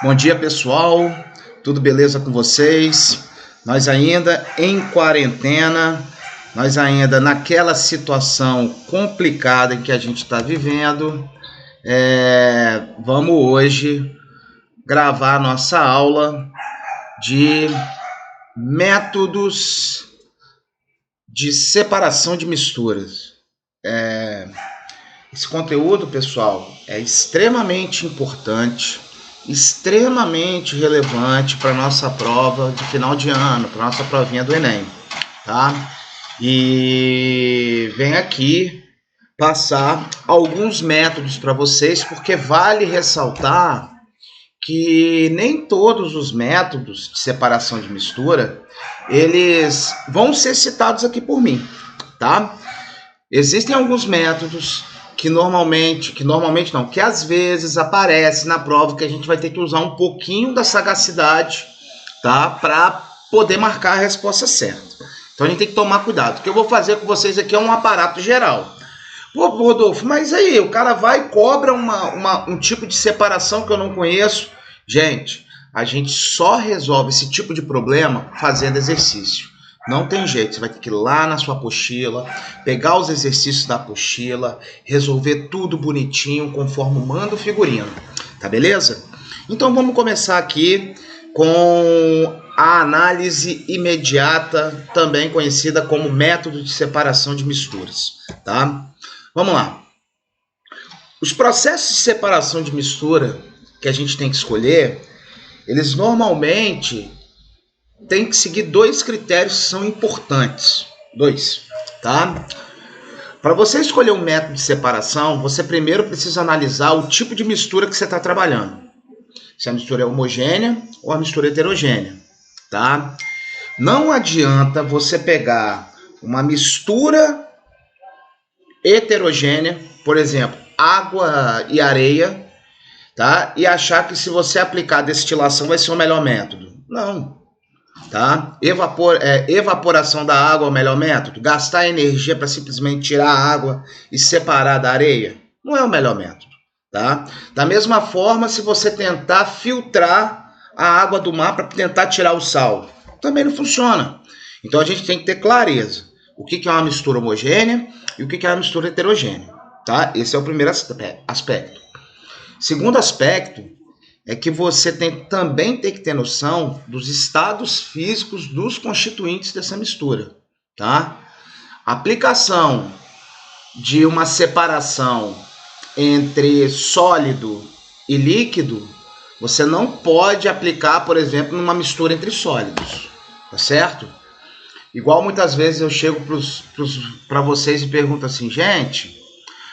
Bom dia, pessoal. Tudo beleza com vocês? Nós ainda em quarentena, nós ainda naquela situação complicada em que a gente está vivendo. Vamos hoje gravar nossa aula de métodos de separação de misturas. Esse conteúdo, pessoal, é extremamente importante, extremamente relevante para nossa prova de final de ano, para nossa provinha do Enem, tá? E vem aqui passar alguns métodos para vocês, porque vale ressaltar que nem todos os métodos de separação de mistura, eles vão ser citados aqui por mim, tá? Existem alguns métodos que às vezes aparece na prova, que a gente vai ter que usar um pouquinho da sagacidade, tá? Para poder marcar a resposta certa. Então a gente tem que tomar cuidado. O que eu vou fazer com vocês aqui é um aparato geral. Pô, Rodolfo, mas aí o cara vai e cobra um tipo de separação que eu não conheço. Gente, a gente só resolve esse tipo de problema fazendo exercício. Não tem jeito, você vai ter que ir lá na sua apostila, pegar os exercícios da apostila, resolver tudo bonitinho, conforme manda o figurino, tá beleza? Então vamos começar aqui com a análise imediata, também conhecida como método de separação de misturas, tá? Vamos lá. Os processos de separação de mistura que a gente tem que escolher, eles normalmente tem que seguir dois critérios que são importantes. Dois, tá? Para você escolher um método de separação, você primeiro precisa analisar o tipo de mistura que você está trabalhando. Se a mistura é homogênea ou a mistura é heterogênea, tá? Não adianta você pegar uma mistura heterogênea, por exemplo, água e areia, tá? E achar que se você aplicar destilação vai ser o melhor método. Não. Tá? Evaporação da água é o melhor método? Gastar energia para simplesmente tirar a água e separar da areia? Não é o melhor método. Tá? Da mesma forma, se você tentar filtrar a água do mar para tentar tirar o sal, também não funciona. Então a gente tem que ter clareza. O que é uma mistura homogênea e o que é uma mistura heterogênea. Tá? Esse é o primeiro aspecto. Segundo aspecto é que você também tem que ter noção dos estados físicos dos constituintes dessa mistura, tá? A aplicação de uma separação entre sólido e líquido, você não pode aplicar, por exemplo, numa mistura entre sólidos, tá certo? Igual muitas vezes eu chego para vocês e pergunto assim, gente,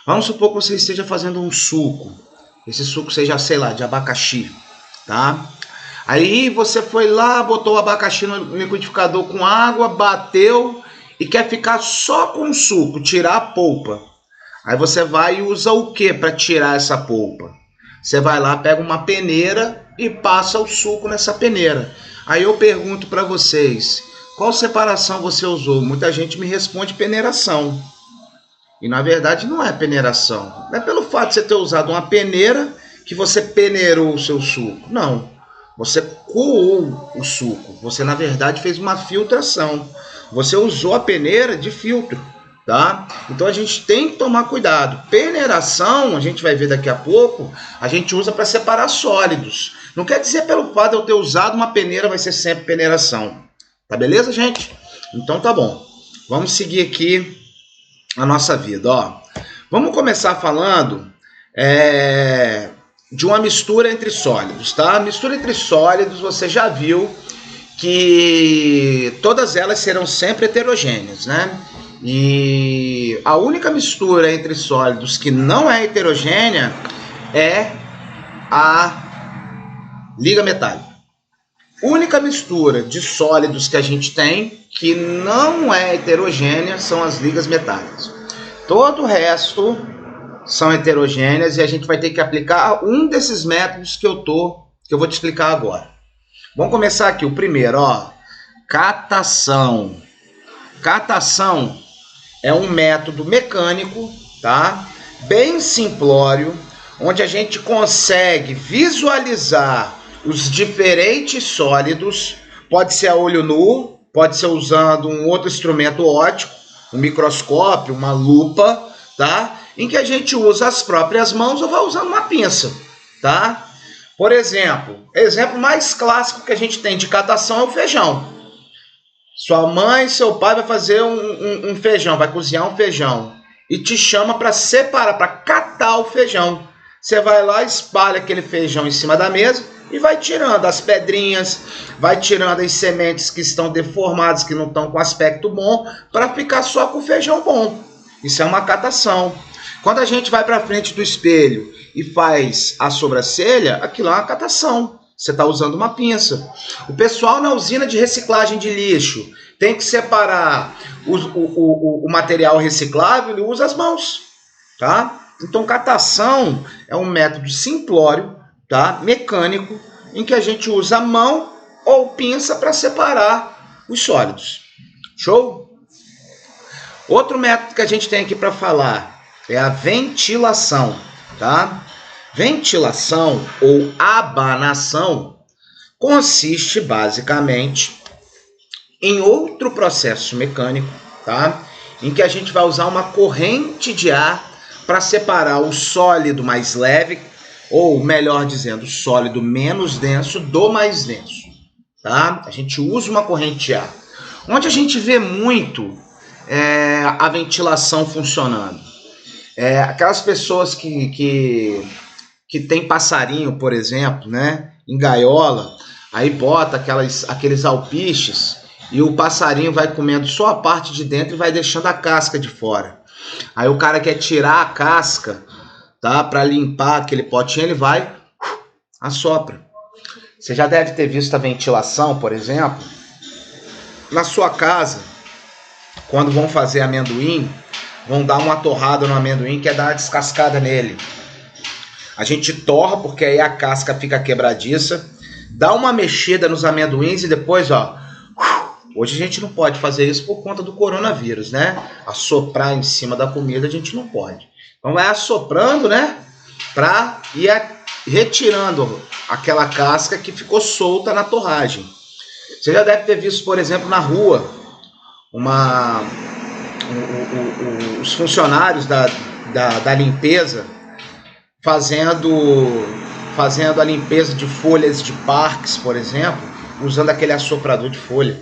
vamos supor que você esteja fazendo um suco. Esse suco seja, sei lá, de abacaxi, tá? Aí você foi lá, botou o abacaxi no liquidificador com água, bateu e quer ficar só com o suco, tirar a polpa. Aí você vai e usa o que para tirar essa polpa? Você vai lá, pega uma peneira e passa o suco nessa peneira. Aí eu pergunto para vocês, qual separação você usou? Muita gente me responde peneiração. E na verdade não é peneiração. Não é pelo fato de você ter usado uma peneira que você peneirou o seu suco. Não. Você coou o suco. Você na verdade fez uma filtração. Você usou a peneira de filtro. Tá? Então a gente tem que tomar cuidado. Peneiração, a gente vai ver daqui a pouco, a gente usa para separar sólidos. Não quer dizer pelo fato de eu ter usado uma peneira vai ser sempre peneiração. Tá beleza, gente? Então tá bom. Vamos seguir aqui a nossa vida, ó. Vamos começar falando de uma mistura entre sólidos, tá? A mistura entre sólidos, você já viu que todas elas serão sempre heterogêneas, né? E a única mistura entre sólidos que não é heterogênea é a liga metálica. Única mistura de sólidos que a gente tem que não é heterogênea são as ligas metálicas. Todo o resto são heterogêneas e a gente vai ter que aplicar um desses métodos que eu vou te explicar agora. Vamos começar aqui, o primeiro, ó, catação. Catação é um método mecânico, tá? Bem simplório, onde a gente consegue visualizar os diferentes sólidos, pode ser a olho nu, pode ser usando um outro instrumento óptico, um microscópio, uma lupa, tá? Em que a gente usa as próprias mãos ou vai usando uma pinça, tá? Por exemplo mais clássico que a gente tem de catação é o feijão. Sua mãe, seu pai vai fazer um feijão, vai cozinhar um feijão e te chama para separar, para catar o feijão. Você vai lá, espalha aquele feijão em cima da mesa e vai tirando as pedrinhas, vai tirando as sementes que estão deformadas, que não estão com aspecto bom, para ficar só com o feijão bom. Isso é uma catação. Quando a gente vai para frente do espelho e faz a sobrancelha, aquilo é uma catação. Você está usando uma pinça. O pessoal na usina de reciclagem de lixo tem que separar o material reciclável e usa as mãos, tá? Então, catação é um método simplório, tá? Mecânico, em que a gente usa a mão ou pinça para separar os sólidos. Show? Outro método que a gente tem aqui para falar é a ventilação, tá? Ventilação ou abanação consiste basicamente em outro processo mecânico, tá? Em que a gente vai usar uma corrente de ar para separar o sólido mais leve, ou melhor dizendo, o sólido menos denso do mais denso, tá? A gente usa uma corrente de ar. Onde a gente vê muito a ventilação funcionando? Aquelas pessoas que tem passarinho, por exemplo, né, em gaiola, aí bota aqueles alpiches e o passarinho vai comendo só a parte de dentro e vai deixando a casca de fora. Aí o cara quer tirar a casca, tá, para limpar aquele potinho, ele vai, assopra. Você já deve ter visto a ventilação, por exemplo, na sua casa, quando vão fazer amendoim, vão dar uma torrada no amendoim, que é dar uma descascada nele. A gente torra, porque aí a casca fica quebradiça, dá uma mexida nos amendoins e depois, ó, hoje a gente não pode fazer isso por conta do coronavírus, né? Assoprar em cima da comida a gente não pode. Então vai assoprando, né? Pra ir retirando aquela casca que ficou solta na torragem. Você já deve ter visto, por exemplo, na rua, os funcionários da limpeza fazendo a limpeza de folhas de parques, por exemplo, usando aquele assoprador de folha,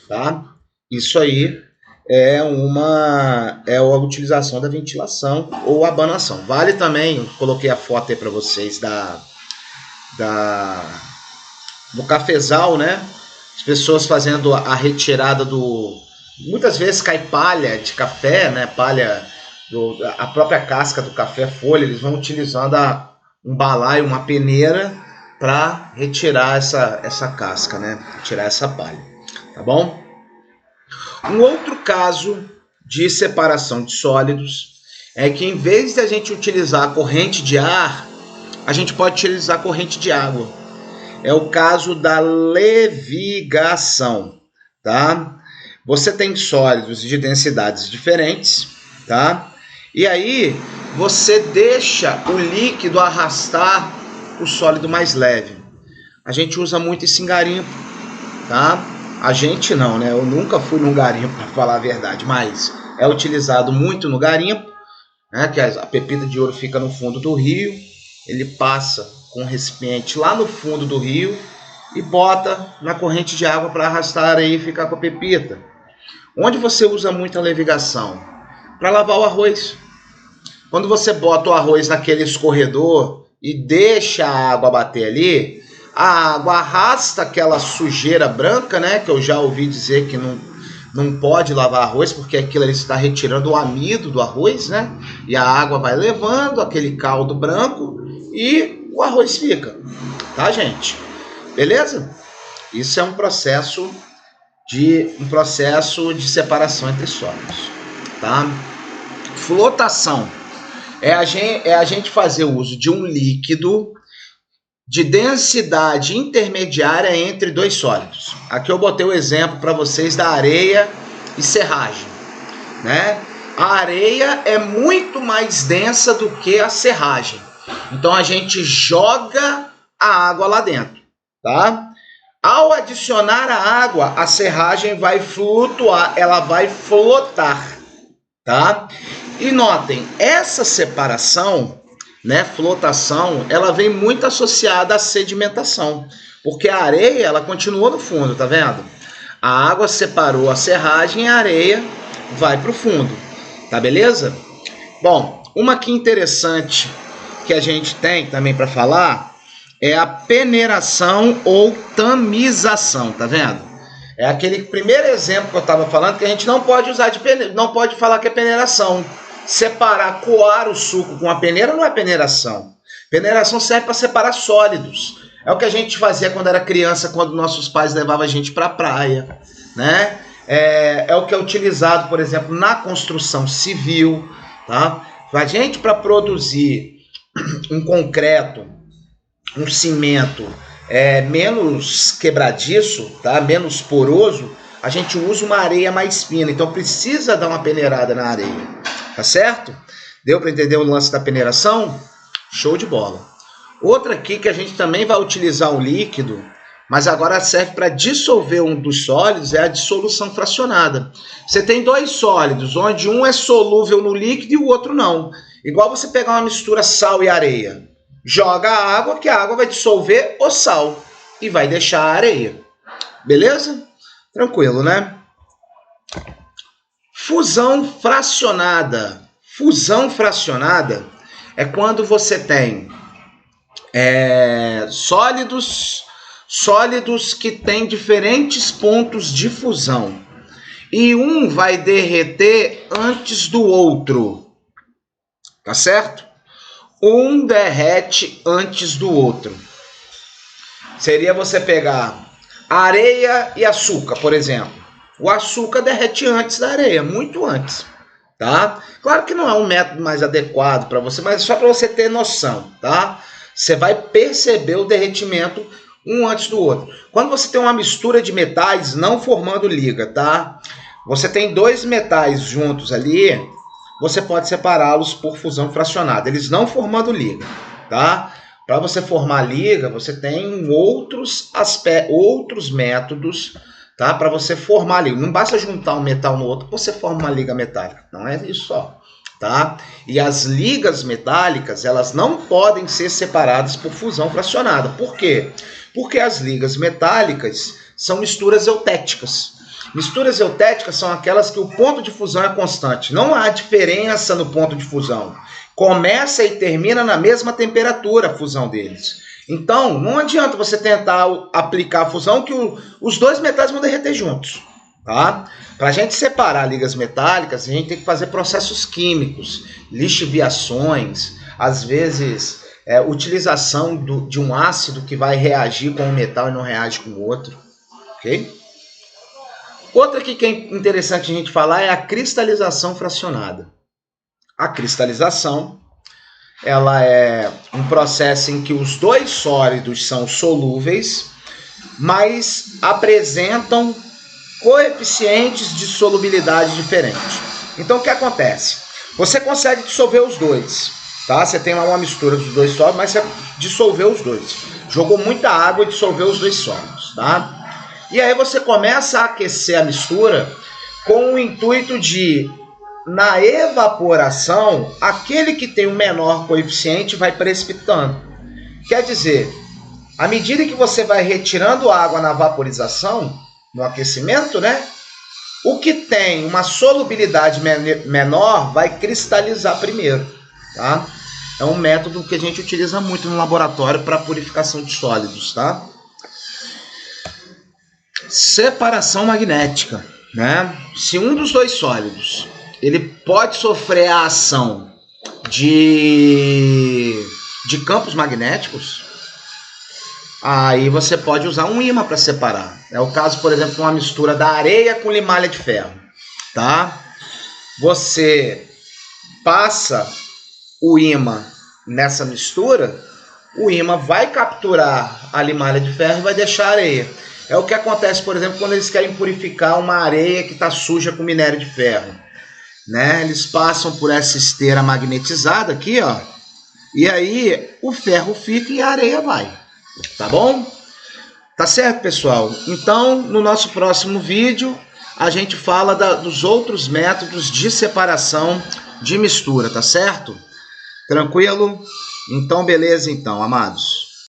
tá? Isso aí é a utilização da ventilação ou abanação. Vale também, eu coloquei a foto aí para vocês do cafezal, né? As pessoas fazendo a retirada muitas vezes cai palha de café, né? Palha, a própria casca do café, folha, eles vão utilizando um balaio, uma peneira para retirar essa casca, né? Retirar essa palha, tá bom? Um outro caso de separação de sólidos é que em vez de a gente utilizar a corrente de ar, a gente pode utilizar a corrente de água. É o caso da levigação, tá? Você tem sólidos de densidades diferentes, tá? E aí você deixa o líquido arrastar o sólido mais leve. A gente usa muito isso em garimpo, tá? A gente não, né? Eu nunca fui num garimpo, para falar a verdade, mas é utilizado muito no garimpo, né? Que a pepita de ouro fica no fundo do rio, ele passa com um recipiente lá no fundo do rio e bota na corrente de água para arrastar aí e ficar com a pepita. Onde você usa muita levigação? Para lavar o arroz. Quando você bota o arroz naquele escorredor e deixa a água bater ali, a água arrasta aquela sujeira branca, né? Que eu já ouvi dizer que não pode lavar arroz, porque aquilo ali está retirando o amido do arroz, né? E a água vai levando aquele caldo branco e o arroz fica, tá, gente? Beleza? Isso é um processo de separação entre sólidos, tá? Flotação é a gente fazer uso de um líquido de densidade intermediária entre dois sólidos. Aqui eu botei o exemplo para vocês da areia e serragem, né? A areia é muito mais densa do que a serragem. Então a gente joga a água lá dentro, tá? Ao adicionar a água, a serragem vai flutuar, ela vai flotar, tá? E notem, essa separação, né, flotação, ela vem muito associada à sedimentação, porque a areia, ela continua no fundo, tá vendo? A água separou a serragem e a areia vai para o fundo, tá beleza? Bom, uma aqui interessante que a gente tem também para falar é a peneiração ou tamização, tá vendo? É aquele primeiro exemplo que eu estava falando que a gente não pode usar não pode falar que é peneiração. Separar, coar o suco com a peneira não é peneiração. Peneiração serve para separar sólidos. É o que a gente fazia quando era criança, quando nossos pais levavam a gente para a praia, né? É o que é utilizado, por exemplo, na construção civil, tá? A gente, para produzir um concreto, um cimento menos quebradiço, tá? Menos poroso, a gente usa uma areia mais fina. Então precisa dar uma peneirada na areia, tá certo? Deu para entender o lance da peneiração? Show de bola. Outra aqui que a gente também vai utilizar o líquido, mas agora serve para dissolver um dos sólidos, é a dissolução fracionada. Você tem dois sólidos, onde um é solúvel no líquido e o outro não. Igual você pegar uma mistura sal e areia. Joga a água, que a água vai dissolver o sal e vai deixar a areia. Beleza? Tranquilo, né? Fusão fracionada. Fusão fracionada é quando você tem sólidos que têm diferentes pontos de fusão. E um vai derreter antes do outro. Tá certo? Um derrete antes do outro. Seria você pegar areia e açúcar, por exemplo. O açúcar derrete antes da areia, muito antes, tá? Claro que não é um método mais adequado para você, mas só para você ter noção, tá? Você vai perceber o derretimento um antes do outro. Quando você tem uma mistura de metais não formando liga, tá? Você tem dois metais juntos ali, você pode separá-los por fusão fracionada, eles não formando liga, tá? Para você formar liga, você tem outros métodos, tá? Para você formar liga. Não basta juntar um metal no outro que você forma uma liga metálica, não é isso só, tá? E as ligas metálicas, elas não podem ser separadas por fusão fracionada. Por quê? Porque as ligas metálicas são misturas eutéticas. Misturas eutéticas são aquelas que o ponto de fusão é constante. Não há diferença no ponto de fusão. Começa e termina na mesma temperatura a fusão deles. Então, não adianta você tentar aplicar a fusão que os dois metais vão derreter juntos. Tá? Para a gente separar ligas metálicas, a gente tem que fazer processos químicos, lixiviações, às vezes utilização de um ácido que vai reagir com um metal e não reage com o outro. Ok? Outra aqui que é interessante a gente falar é a cristalização fracionada. A cristalização, ela é um processo em que os dois sólidos são solúveis, mas apresentam coeficientes de solubilidade diferentes. Então o que acontece? Você consegue dissolver os dois, tá? Você tem lá uma mistura dos dois sólidos, mas você dissolveu os dois. Jogou muita água e dissolveu os dois sólidos, tá? E aí você começa a aquecer a mistura com o intuito de, na evaporação, aquele que tem o menor coeficiente vai precipitando. Quer dizer, à medida que você vai retirando água na vaporização, no aquecimento, né? O que tem uma solubilidade menor vai cristalizar primeiro, tá? É um método que a gente utiliza muito no laboratório para purificação de sólidos, tá? Separação magnética, né? Se um dos dois sólidos ele pode sofrer a ação de campos magnéticos, aí você pode usar um ímã para separar. É o caso, por exemplo, de uma mistura da areia com limalha de ferro, tá? Você passa o ímã nessa mistura, o ímã vai capturar a limalha de ferro e vai deixar a areia. É o que acontece, por exemplo, quando eles querem purificar uma areia que está suja com minério de ferro, né? Eles passam por essa esteira magnetizada aqui, ó, e aí o ferro fica e a areia vai, tá bom? Tá certo, pessoal? Então, no nosso próximo vídeo, a gente fala dos outros métodos de separação de mistura, tá certo? Tranquilo? Então, beleza então, amados.